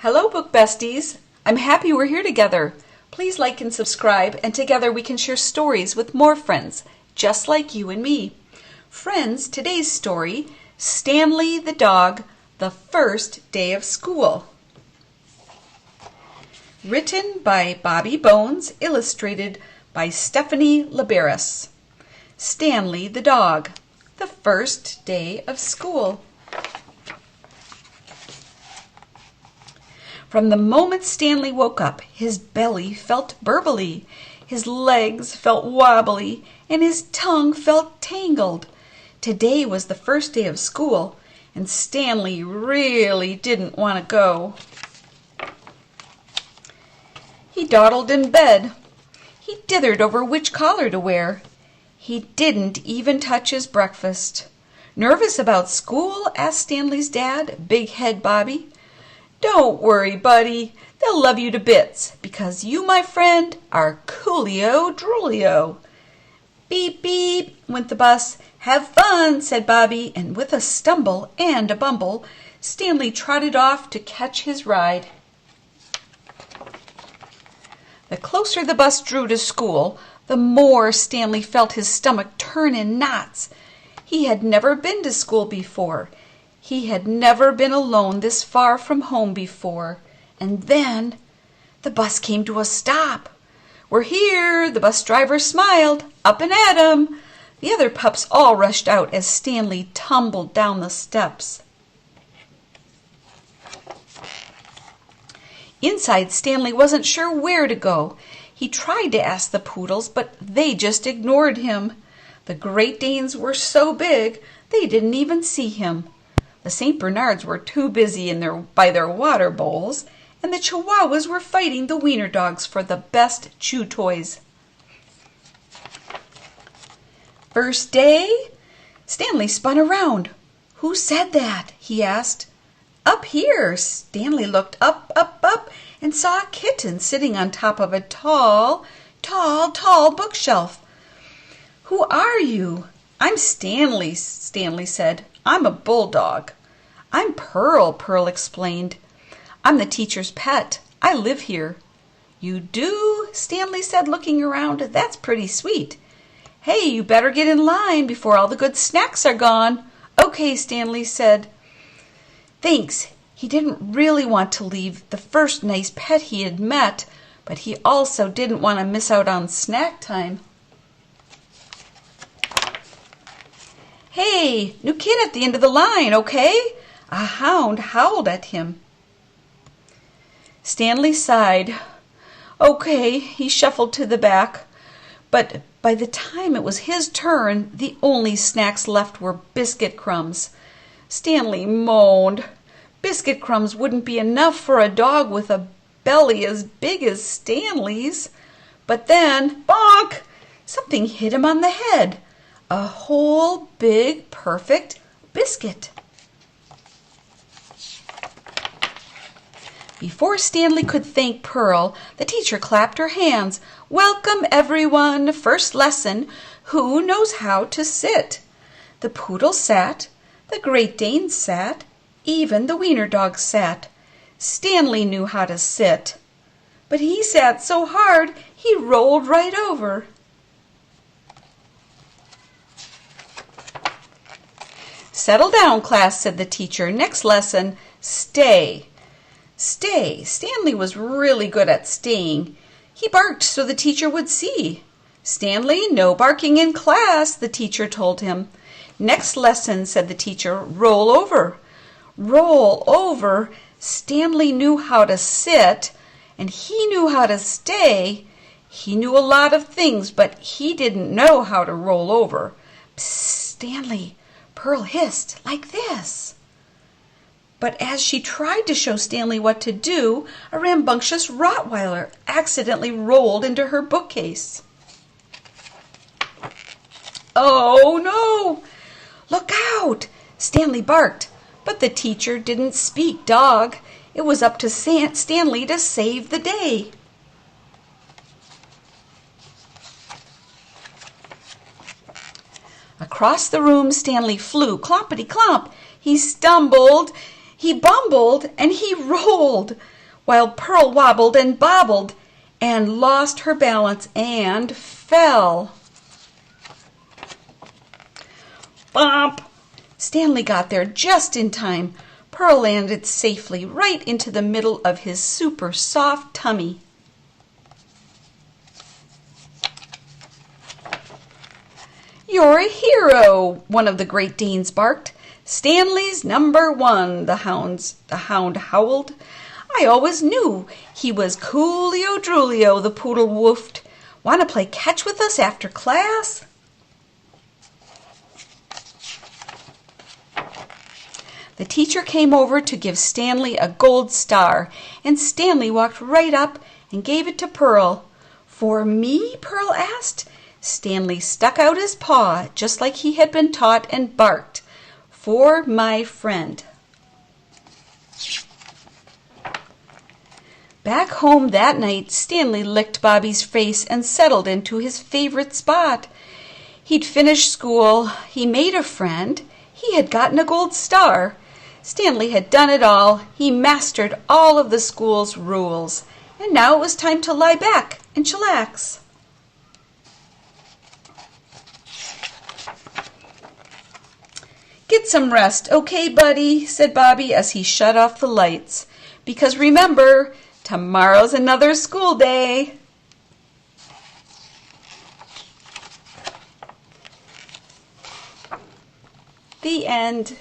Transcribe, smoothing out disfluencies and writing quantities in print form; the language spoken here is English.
Hello, Book Besties. I'm happy we're here together. Please like and subscribe, and together we can share stories with more friends, just like you and me. Friends, today's story, Stanley the Dog, the First Day of School. Written by Bobby Bones, illustrated by Stephanie Liberis. Stanley the Dog, the First Day of School. From the moment Stanley woke up, his belly felt burbly, his legs felt wobbly, and his tongue felt tangled. Today was the first day of school, and Stanley really didn't want to go. He dawdled in bed. He dithered over which collar to wear. He didn't even touch his breakfast. "Nervous about school?" asked Stanley's dad, Big Head Bobby. "Don't worry, buddy. They'll love you to bits, because you, my friend, are Coolio Droolio." "Beep, beep," went the bus. "Have fun," said Bobby, and with a stumble and a bumble, Stanley trotted off to catch his ride. The closer the bus drew to school, the more Stanley felt his stomach turn in knots. He had never been to school before. He had never been alone this far from home before. And then the bus came to a stop. "We're here," the bus driver smiled. "Up and at 'em." The other pups all rushed out as Stanley tumbled down the steps. Inside, Stanley wasn't sure where to go. He tried to ask the poodles, but they just ignored him. The Great Danes were so big, they didn't even see him. The St. Bernards were too busy by their water bowls, and the Chihuahuas were fighting the wiener dogs for the best chew toys. "First day?" Stanley spun around. "Who said that?" he asked. "Up here." Stanley looked up, and saw a kitten sitting on top of a tall bookshelf. "Who are you?" "I'm Stanley," Stanley said. "I'm a bulldog." "I'm Pearl," Pearl explained. "I'm the teacher's pet. I live here." "You do?" Stanley said, looking around. "That's pretty sweet. Hey, you better get in line before all the good snacks are gone." "Okay," Stanley said. Thanks. He didn't really want to leave the first nice pet he had met, but he also didn't want to miss out on snack time. "Hey, new kid at the end of the line, okay?" A hound howled at him. Stanley sighed. "Okay," he shuffled to the back. But by the time it was his turn, the only snacks left were biscuit crumbs. Stanley moaned. Biscuit crumbs wouldn't be enough for a dog with a belly as big as Stanley's. But then, bonk! Something hit him on the head. A whole big, perfect biscuit. Before Stanley could thank Pearl, the teacher clapped her hands. "Welcome, everyone. First lesson. Who knows how to sit?" The poodle sat. The Great Dane sat. Even the wiener dog sat. Stanley knew how to sit. But he sat so hard he rolled right over. "Settle down, class," said the teacher. "Next lesson, stay." Stay. Stanley was really good at staying. He barked so the teacher would see. "Stanley, no barking in class," the teacher told him. "Next lesson," said the teacher, "roll over." Roll over. Stanley knew how to sit, and he knew how to stay. He knew a lot of things, but he didn't know how to roll over. "Psst, Stanley," Pearl hissed, "like this." But as she tried to show Stanley what to do, a rambunctious Rottweiler accidentally rolled into her bookcase. "Oh, no! Look out!" Stanley barked, but the teacher didn't speak dog. It was up to Stanley to save the day. Across the room Stanley flew, clompity-clomp. He stumbled. He bumbled and he rolled, while Pearl wobbled and bobbled and lost her balance and fell. Bump! Stanley got there just in time. Pearl landed safely right into the middle of his super soft tummy. "You're a hero," one of the Great Danes barked. "Stanley's number one," the hound howled. "I always knew he was coolio drulio," the poodle woofed. "Want to play catch with us after class?" The teacher came over to give Stanley a gold star, and Stanley walked right up and gave it to Pearl. "For me?" Pearl asked. Stanley stuck out his paw, just like he had been taught, and barked, "For my friend." Back home that night, Stanley licked Bobby's face and settled into his favorite spot. He'd finished school, he made a friend, he had gotten a gold star. Stanley had done it all. He mastered all of the school's rules. And now it was time to lie back and chillax. "Get some rest, okay, buddy?" said Bobby as he shut off the lights. "Because remember, tomorrow's another school day." The end.